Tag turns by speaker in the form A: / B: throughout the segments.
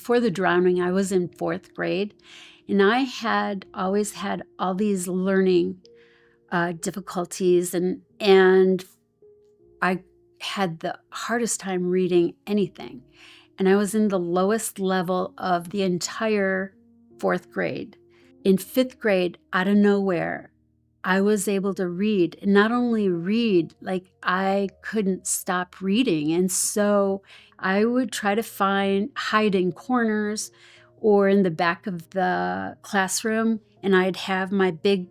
A: before the drowning, I was in fourth grade, and I had always had all these learning difficulties, and I had the hardest time reading anything. And I was in the lowest level of the entire fourth grade. In fifth grade, out of nowhere, I was able to read, and not only read, like I couldn't stop reading. And so I would try to hide in corners or in the back of the classroom, and I'd have my big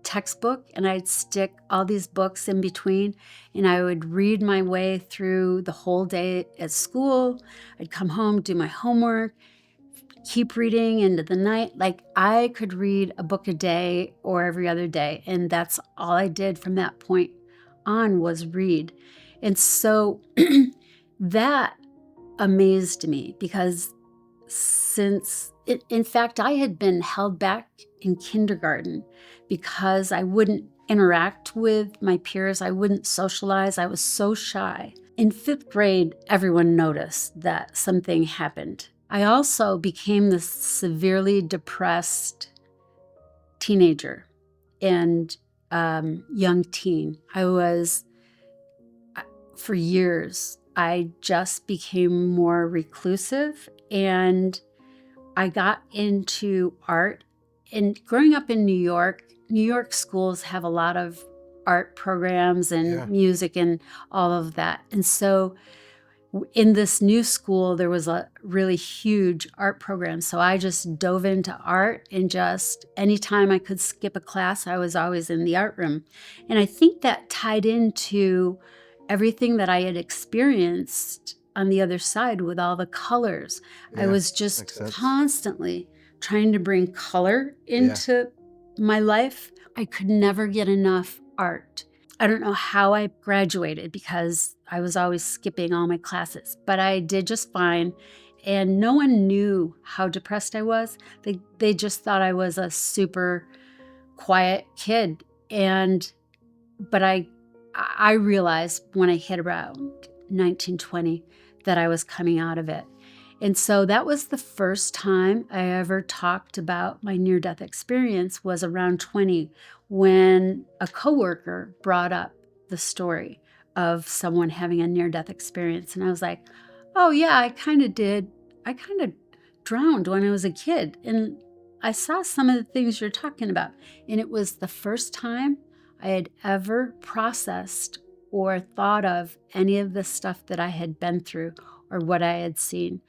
A: textbook and I'd stick all these books in between, and I would read my way through the whole day at school. I'd come home, do my homework, keep reading into the night. Like I could read a book a day or every other day, and that's all I did from that point on was read. And so that amazed me because in fact, I had been held back in kindergarten because I wouldn't interact with my peers. I wouldn't socialize. I was so shy. In fifth grade, everyone noticed that something happened. I also became this severely depressed teenager and young teen. For years, I just became more reclusive, and I got into art. And growing up in New York schools have a lot of art programs and music and all of that. And so in this new school, there was a really huge art program. So I just dove into art, and just anytime I could skip a class, I was always in the art room. And I think that tied into everything that I had experienced on the other side with all the colors. I was just constantly trying to bring color into my life. I could never get enough art. I don't know how I graduated because I was always skipping all my classes, but I did just fine. And no one knew how depressed I was. They just thought I was a super quiet kid. But I realized when I hit around 1920 that I was coming out of it. And so that was the first time I ever talked about my near-death experience, was around 20, when a coworker brought up the story of someone having a near-death experience. And I was like, oh yeah, I kind of did. I kind of drowned when I was a kid. And I saw some of the things you're talking about. And it was the first time I had ever processed or thought of any of the stuff that I had been through or what I had seen.